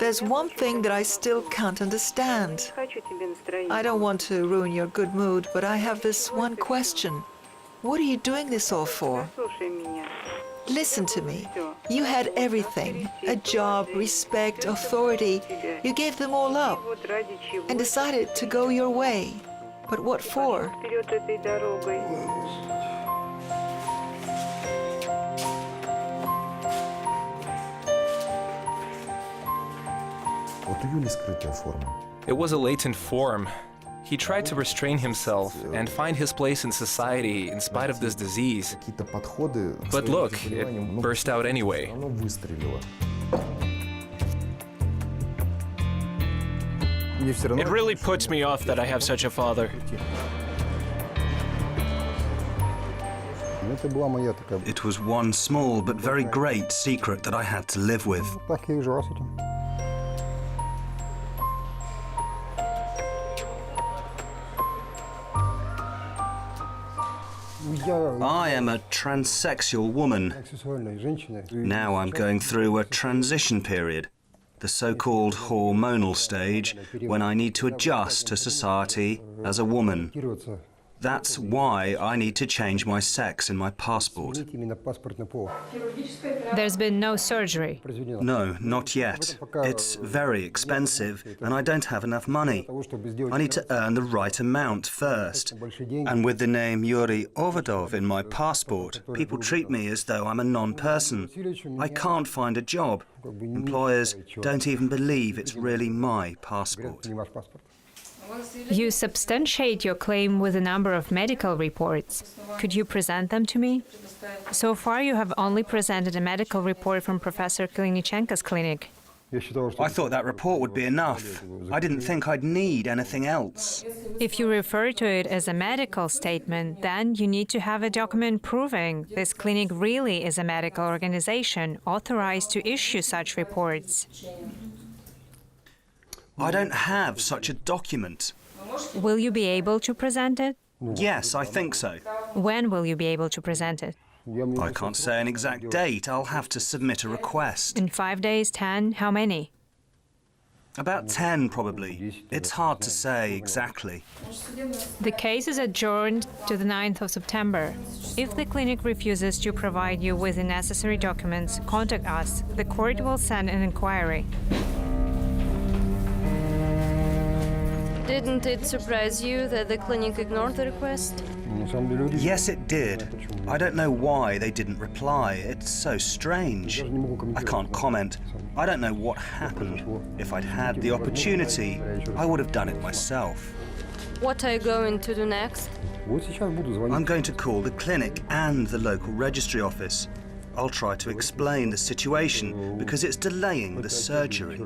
There's one thing that I still can't understand. I don't want to ruin your good mood, but I have this one question. What are you doing this all for? Listen to me. You had everything, a job, respect, authority. You gave them all up and decided to go your way. But what for? It was a latent form. He tried to restrain himself and find his place in society in spite of this disease. But look, it burst out anyway. It really puts me off that I have such a father. It was one small but very great secret that I had to live with. I am a transsexual woman. Now I'm going through a transition period, the so-called hormonal stage, when I need to adjust to society as a woman. That's why I need to change my sex in my passport. There's been no surgery. No, not yet. It's very expensive, and I don't have enough money. I need to earn the right amount first. And with the name Yury Ovodov in my passport, people treat me as though I'm a non-person. I can't find a job. Employers don't even believe it's really my passport. You substantiate your claim with a number of medical reports. Could you present them to me? So far, you have only presented a medical report from Professor Klinichenko's clinic. I thought that report would be enough. I didn't think I'd need anything else. If you refer to it as a medical statement, then you need to have a document proving this clinic really is a medical organization authorized to issue such reports. I don't have such a document. Will you be able to present it? Yes, I think so. When will you be able to present it? I can't say an exact date. I'll have to submit a request. In 5 days, 10, how many? About 10, probably. It's hard to say exactly. The case is adjourned to the 9th of September. If the clinic refuses to provide you with the necessary documents, contact us. The court will send an inquiry. Didn't it surprise you that the clinic ignored the request? Yes, it did. I don't know why they didn't reply. It's so strange. I can't comment. I don't know what happened. If I'd had the opportunity, I would have done it myself. What are you going to do next? I'm going to call the clinic and the local registry office. I'll try to explain the situation because it's delaying the surgery.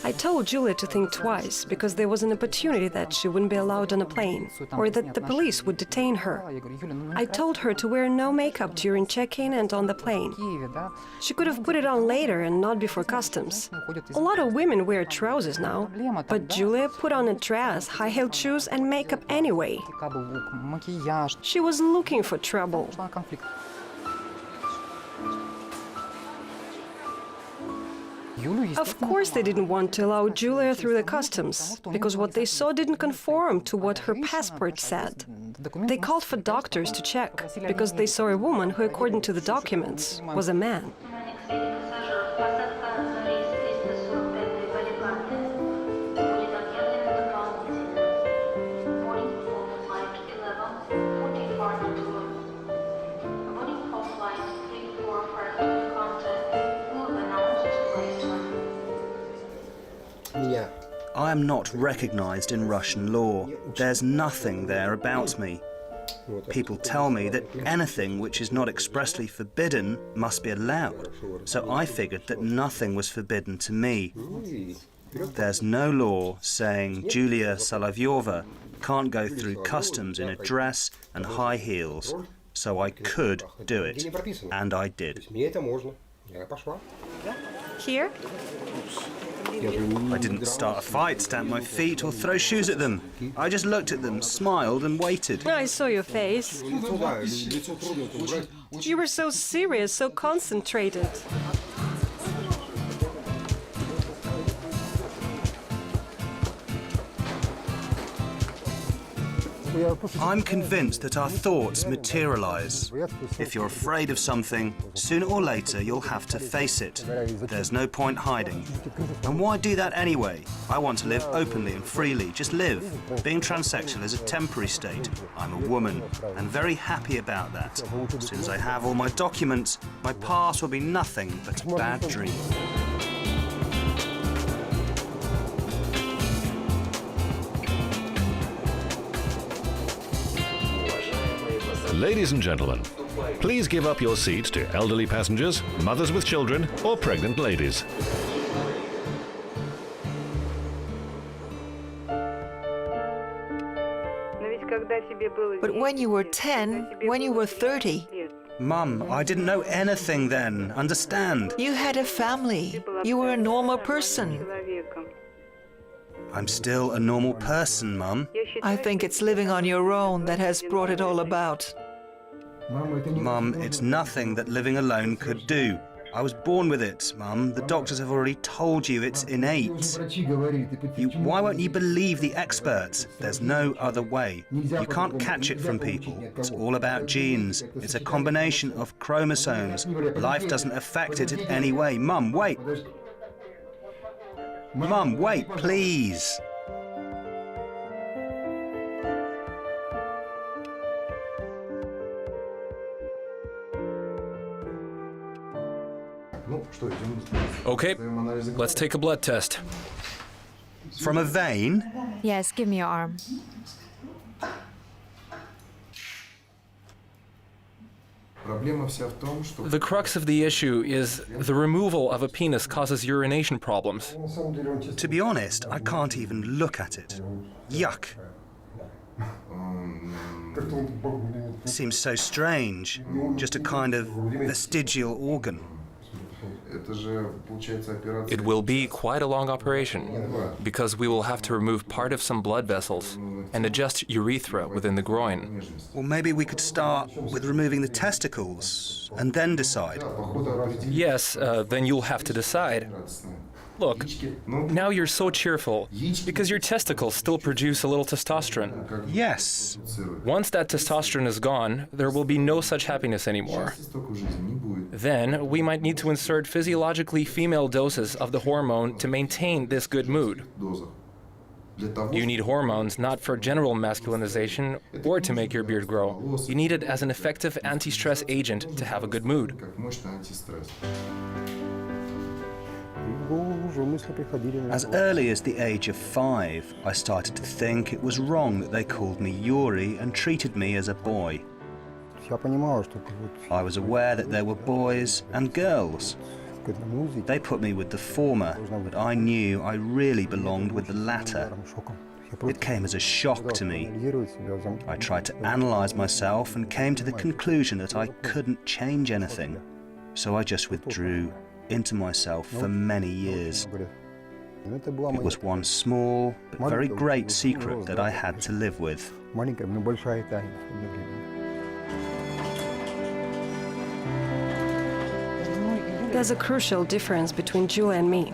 I told Julia to think twice, because there was an opportunity that she wouldn't be allowed on a plane, or that the police would detain her. I told her to wear no makeup during check-in and on the plane. She could have put it on later and not before customs. A lot of women wear trousers now, but Julia put on a dress, high-heeled shoes and makeup anyway. She was looking for trouble. Of course they didn't want to allow Julia through the customs, because what they saw didn't conform to what her passport said. They called for doctors to check, because they saw a woman who, according to the documents, was a man. I am not recognized in Russian law. There's nothing there about me. People tell me that anything which is not expressly forbidden must be allowed, so I figured that nothing was forbidden to me. There's no law saying Julia Solovyova can't go through customs in a dress and high heels, so I could do it, and I did. Here? I didn't start a fight, stamp my feet, or throw shoes at them. I just looked at them, smiled, and waited. I saw your face. You were so serious, so concentrated. I'm convinced that our thoughts materialize. If you're afraid of something, sooner or later you'll have to face it. There's no point hiding. And why do that anyway? I want to live openly and freely, just live. Being transsexual is a temporary state. I'm a woman, and very happy about that. As soon as I have all my documents, my past will be nothing but a bad dream. Ladies and gentlemen, please give up your seats to elderly passengers, mothers with children, or pregnant ladies. But when you were 10, when you were 30, Mum, I didn't know anything then, understand? you had a family. You were a normal person. I'm still a normal person, Mum. I think it's living on your own that has brought it all about. Mum, it's nothing that living alone could do. I was born with it, Mum. The doctors have already told you it's innate. Why won't you believe the experts? There's no other way. You can't catch it from people. It's all about genes. It's a combination of chromosomes. Life doesn't affect it in any way. Mum, wait. Mum, wait, please. Okay, let's take a blood test. From a vein? Yes, give me your arm. The crux of the issue is the removal of a penis causes urination problems. To be honest, I can't even look at it. Yuck. Seems so strange. Just a kind of vestigial organ. It will be quite a long operation, because we will have to remove part of some blood vessels and adjust urethra within the groin. Well, maybe we could start with removing the testicles and then decide. Yes, then you'll have to decide. Look, now you're so cheerful, because your testicles still produce a little testosterone. Yes. Once that testosterone is gone, there will be no such happiness anymore. Then, we might need to insert physiologically female doses of the hormone to maintain this good mood. You need hormones not for general masculinization or to make your beard grow. You need it as an effective anti-stress agent to have a good mood. As early as the age of 5, I started to think it was wrong that they called me Yury and treated me as a boy. I was aware that there were boys and girls. They put me with the former, but I knew I really belonged with the latter. It came as a shock to me. I tried to analyze myself and came to the conclusion that I couldn't change anything. So I just withdrew into myself for many years. It was one small but very great secret that I had to live with. There's a crucial difference between Julia and me.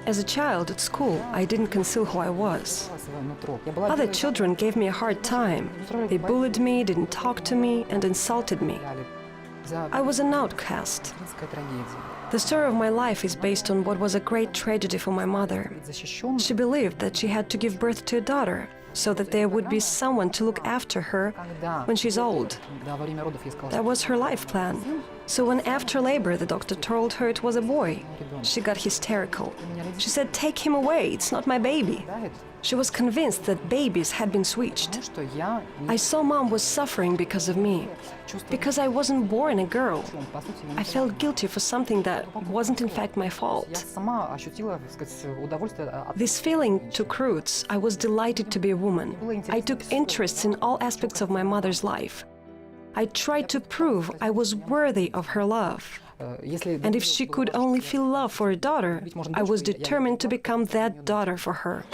As a child at school, I didn't conceal who I was. Other children gave me a hard time. They bullied me, didn't talk to me, and insulted me. I was an outcast. The story of my life is based on what was a great tragedy for my mother. She believed that she had to give birth to a daughter, so that there would be someone to look after her when she's old. That was her life plan. So when after labor the doctor told her it was a boy, she got hysterical. She said, "Take him away, it's not my baby." She was convinced that babies had been switched. I saw Mom was suffering because of me, because I wasn't born a girl. I felt guilty for something that wasn't in fact my fault. This feeling took roots. I was delighted to be a woman. I took interests in all aspects of my mother's life. I tried to prove I was worthy of her love. And if she could only feel love for a daughter, I was determined to become that daughter for her.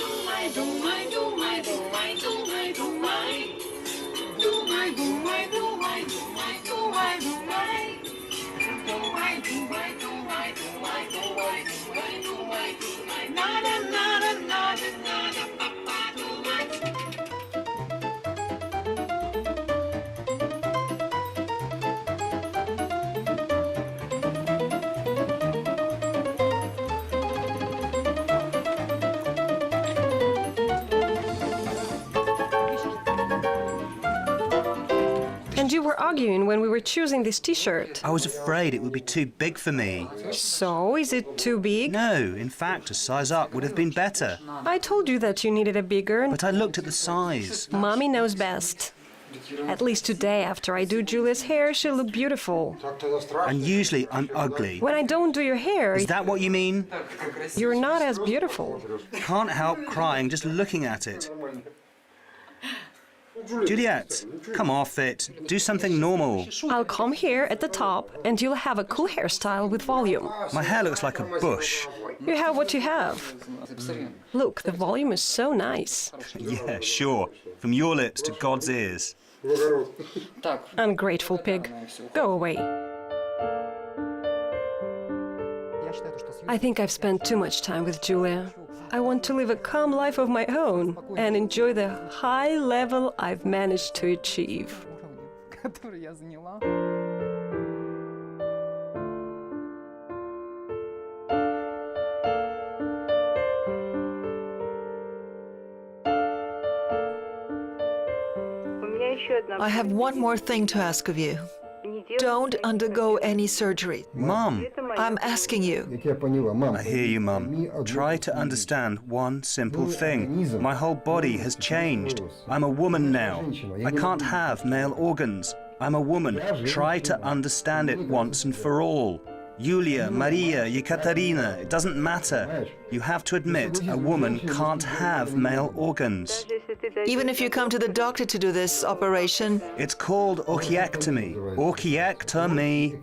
And you were arguing when we were choosing this t-shirt. I was afraid it would be too big for me. So, is it too big? No, in fact, a size up would have been better. I told you that you needed a bigger. But I looked at the size. Mommy knows best. At least today, after I do Julia's hair, she'll look beautiful. And usually I'm ugly. When I don't do your hair, Is that what you mean? you're not as beautiful. Can't help crying just looking at it. Juliet, come off it. Do something normal. I'll comb here at the top, and you'll have a cool hairstyle with volume. My hair looks like a bush. You have what you have. Look, the volume is so nice. Yeah, sure. From your lips to God's ears. Ungrateful pig. Go away. I think I've spent too much time with Julia. I want to live a calm life of my own and enjoy the high level I've managed to achieve. I have one more thing to ask of you. Don't undergo any surgery. Mum, I'm asking you. I hear you, Mum. Try to understand one simple thing. My whole body has changed. I'm a woman now. I can't have male organs. I'm a woman. Try to understand it once and for all. Yulia, Maria, Yekaterina, it doesn't matter. You have to admit a woman can't have male organs. Even if you come to the doctor to do this operation, It's called orchiectomy. Orchiectomy.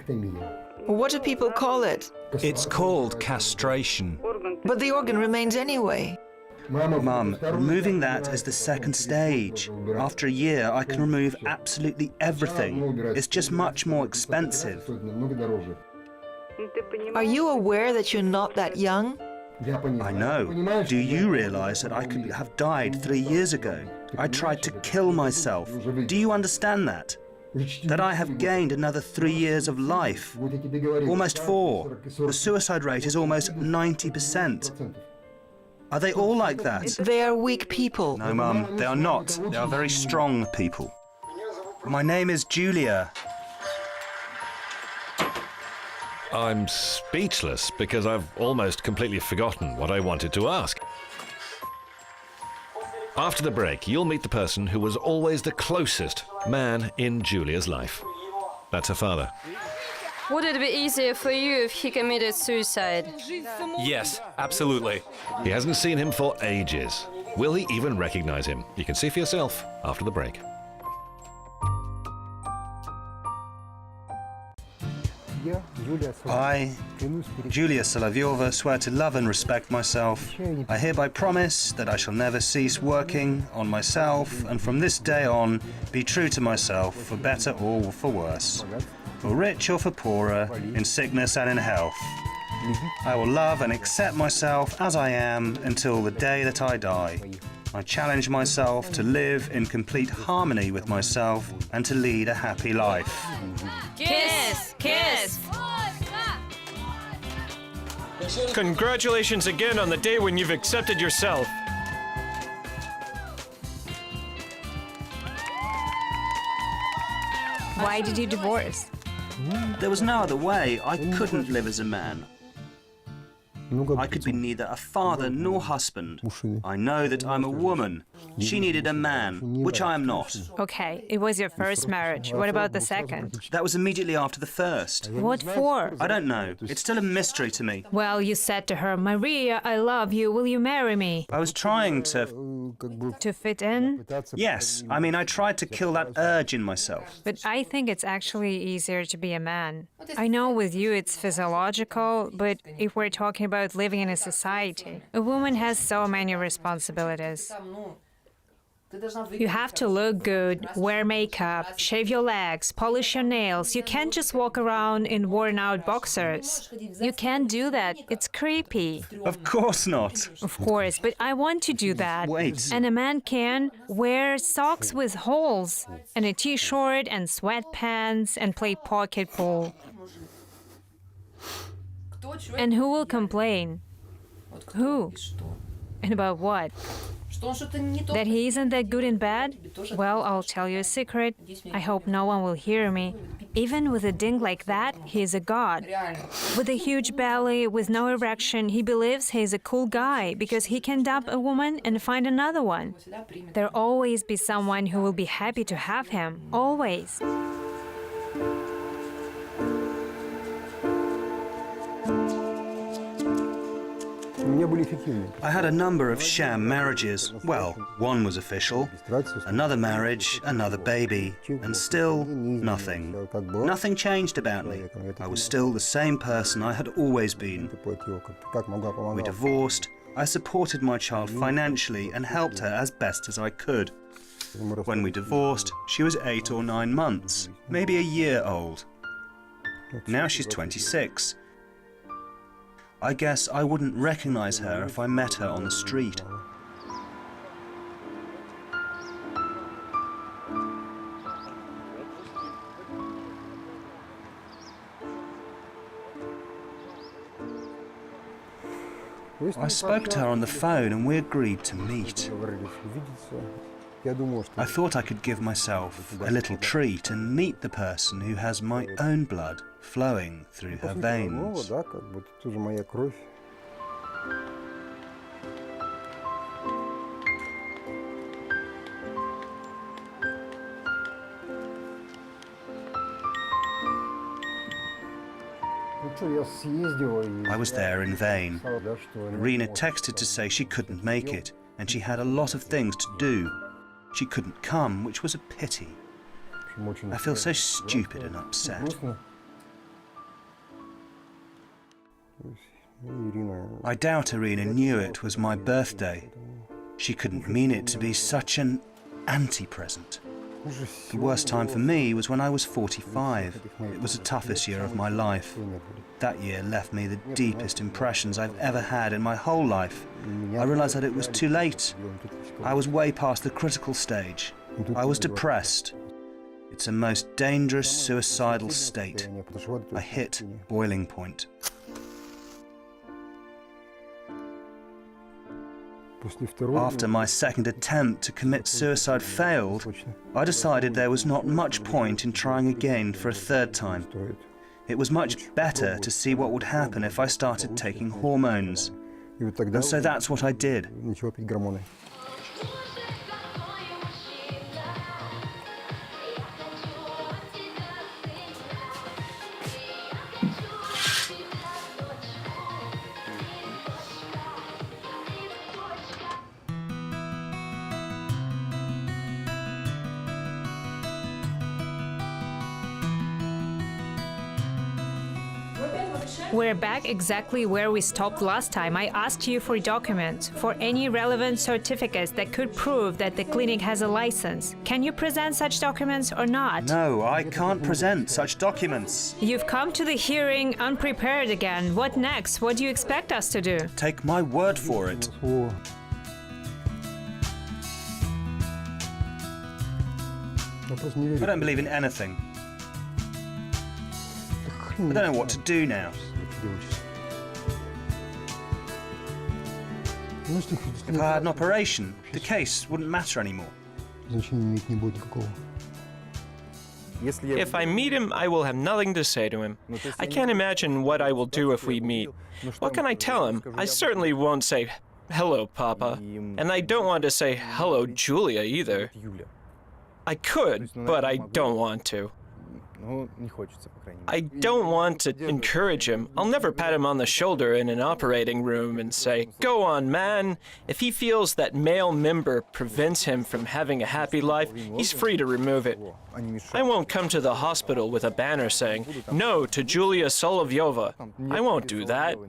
what do people call it? It's called castration. But the organ remains anyway. Mum, removing that is the second stage. After a year, I can remove absolutely everything. It's just much more expensive. Are you aware that you're not that young? I know. Do you realize that I could have died 3 years ago? I tried to kill myself. Do you understand that? That I have gained another 3 years of life. Almost 4. The suicide rate is almost 90%. Are they all like that? They are weak people. No, Mum, they are not. They are very strong people. My name is Julia. I'm speechless because I've almost completely forgotten what I wanted to ask. After the break, you'll meet the person who was always the closest man in Julia's life. That's her father. Would it be easier for you if he committed suicide? Yes, absolutely. He hasn't seen him for ages. Will he even recognize him? You can see for yourself after the break. I, Julia Solovyova, swear to love and respect myself. I hereby promise that I shall never cease working on myself and from this day on be true to myself for better or for worse, for rich or for poorer, in sickness and in health. I will love and accept myself as I am until the day that I die. I challenge myself to live in complete harmony with myself and to lead a happy life. Kiss! Kiss! Congratulations again on the day when you've accepted yourself. Why did you divorce? There was no other way. I couldn't live as a man. I could be neither a father nor husband. I know that I'm a woman. She needed a man, which I am not. Okay, it was your first marriage. What about the second? That was immediately after the first. What for? I don't know. It's still a mystery to me. Well, you said to her, Maria, I love you. Will you marry me? I was trying to... To fit in? Yes, I mean, I tried to kill that urge in myself. But I think it's actually easier to be a man. I know with you it's physiological, but if we're talking about living in a society, a woman has so many responsibilities. You have to look good, wear makeup, shave your legs, polish your nails. You can't just walk around in worn-out boxers. You can't do that. It's creepy. Of course not. Of course, but I want to do that. Wait. And a man can wear socks with holes, and a t-shirt and sweatpants, and play pocket pool. And who will complain? Who? And about what? That he isn't that good in bed? Well, I'll tell you a secret. I hope no one will hear me. Even with a ding like that, he is a god. With a huge belly, with no erection, he believes he is a cool guy because he can dump a woman and find another one. There'll always be someone who will be happy to have him. Always. I had a number of sham marriages. Well, one was official, another marriage, another baby, and still nothing. Nothing changed about me. I was still the same person I had always been. We divorced. I supported my child financially and helped her as best as I could. When we divorced, she was 8 or 9 months, maybe a year old. Now she's 26. I guess I wouldn't recognize her if I met her on the street. I spoke to her on the phone and we agreed to meet. I thought I could give myself a little treat and meet the person who has my own blood flowing through her veins. I was there in vain. Irina texted to say she couldn't make it, and she had a lot of things to do. She couldn't come, which was a pity. I feel so stupid and upset. I doubt Irina knew it was my birthday. She couldn't mean it to be such an anti-present. The worst time for me was when I was 45. It was the toughest year of my life. That year left me the deepest impressions I've ever had in my whole life. I realized that it was too late. I was way past the critical stage. I was depressed. It's a most dangerous suicidal state. I hit boiling point. After my second attempt to commit suicide failed, I decided there was not much point in trying again for a third time. It was much better to see what would happen if I started taking hormones. And so that's what I did. We're back exactly where we stopped last time. I asked you for documents, for any relevant certificates that could prove that the clinic has a license. Can you present such documents or not? No, I can't present such documents. You've come to the hearing unprepared again. What next? What do you expect us to do? Take my word for it. I don't believe in anything. I don't know what to do now. If I had an operation, the case wouldn't matter anymore. If I meet him, I will have nothing to say to him. I can't imagine what I will do if we meet. What can I tell him? I certainly won't say, "Hello, Papa." And I don't want to say, "Hello, Julia," either. I could, but I don't want to. I don't want to encourage him. I'll never pat him on the shoulder in an operating room and say, "Go on, man." If he feels that male member prevents him from having a happy life, he's free to remove it. I won't come to the hospital with a banner saying, "No to Julia Solovyova." I won't do that.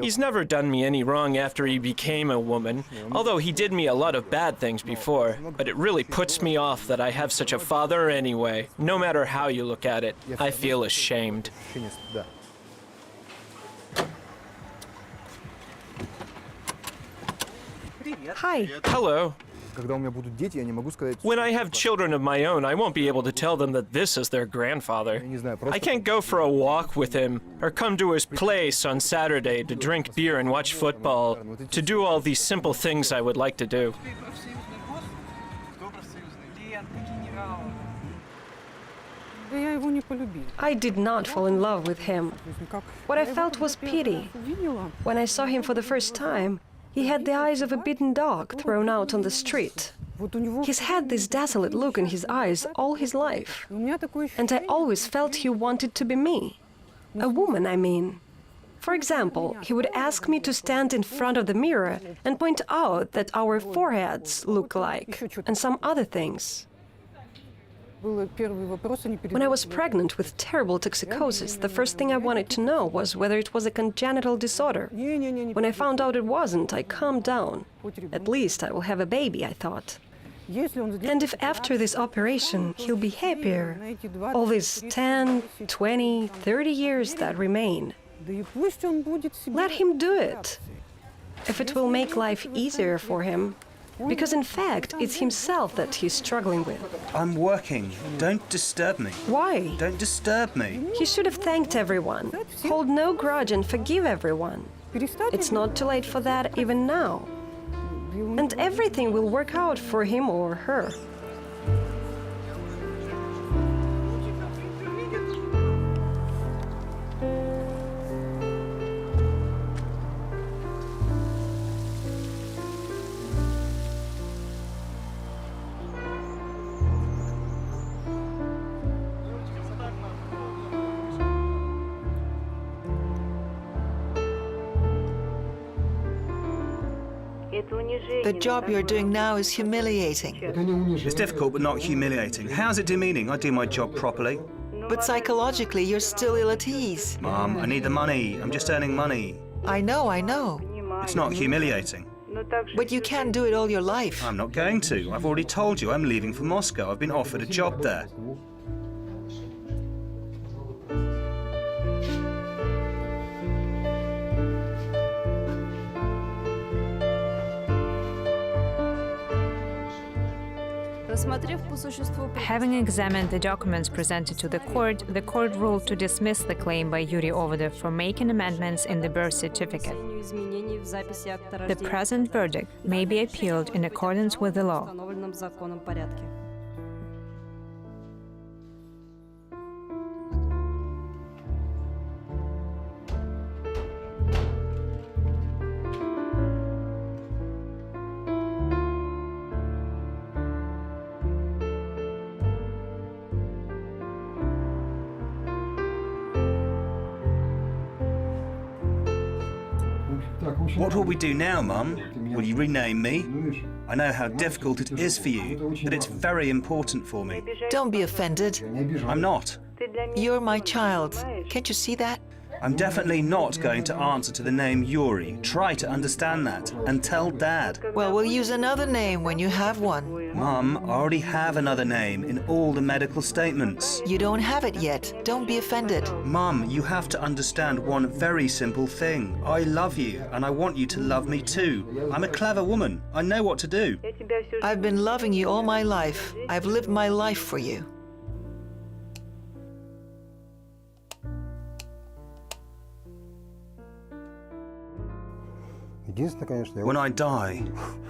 He's never done me any wrong after he became a woman, although he did me a lot of bad things before. But it really puts me off that I have such a father anyway. No matter how you look at it, I feel ashamed. Hi. Hello. When I have children of my own, I won't be able to tell them that this is their grandfather. I can't go for a walk with him, or come to his place on Saturday to drink beer and watch football, to do all these simple things I would like to do. I did not fall in love with him. What I felt was pity. When I saw him for the first time, he had the eyes of a beaten dog thrown out on the street. He's had this desolate look in his eyes all his life. And I always felt he wanted to be me. A woman, I mean. For example, he would ask me to stand in front of the mirror and point out that our foreheads look alike, and some other things. When I was pregnant with terrible toxicosis, the first thing I wanted to know was whether it was a congenital disorder. When I found out it wasn't, I calmed down. At least I will have a baby, I thought. And if after this operation he'll be happier, all these 10, 20, 30 years that remain, let him do it. If it will make life easier for him. Because in fact, it's himself that he's struggling with. I'm working. Don't disturb me. Why? Don't disturb me. He should have thanked everyone. Hold no grudge and forgive everyone. It's not too late for that even now. And everything will work out for him or her. The job you're doing now is humiliating. It's difficult but not humiliating. How's it demeaning? I do my job properly. But psychologically, you're still ill at ease. Mom, I need the money. I'm just earning money. I know, I know. It's not humiliating. But you can't do it all your life. I'm not going to. I've already told you I'm leaving for Moscow. I've been offered a job there. Having examined the documents presented to the court ruled to dismiss the claim by Yury Ovodov for making amendments in the birth certificate. The present verdict may be appealed in accordance with the law. What will we do now, Mum? Will you rename me? I know how difficult it is for you, but it's very important for me. Don't be offended. I'm not. You're my child. Can't you see that? I'm definitely not going to answer to the name Yury. Try to understand that and tell Dad. Well, we'll use another name when you have one. Mum, I already have another name in all the medical statements. You don't have it yet. Don't be offended. Mum, you have to understand one very simple thing. I love you, and I want you to love me too. I'm a clever woman. I know what to do. I've been loving you all my life. I've lived my life for you. When I die,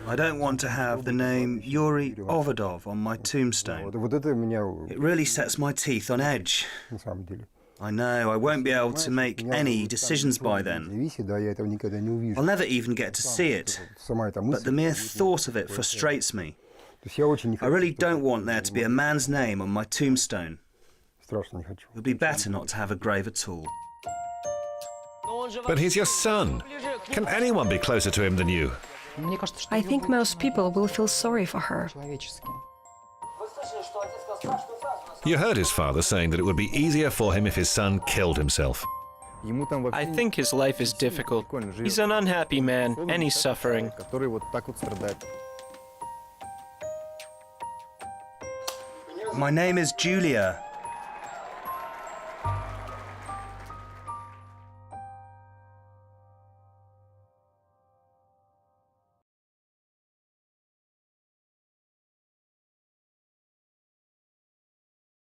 I don't want to have the name Yury Ovodov on my tombstone. It really sets my teeth on edge. I know, I won't be able to make any decisions by then. I'll never even get to see it, but the mere thought of it frustrates me. I really don't want there to be a man's name on my tombstone. It would be better not to have a grave at all. But he's your son. Can anyone be closer to him than you? I think most people will feel sorry for her. You heard his father saying that it would be easier for him if his son killed himself. I think his life is difficult. He's an unhappy man, and he's suffering. My name is Julia.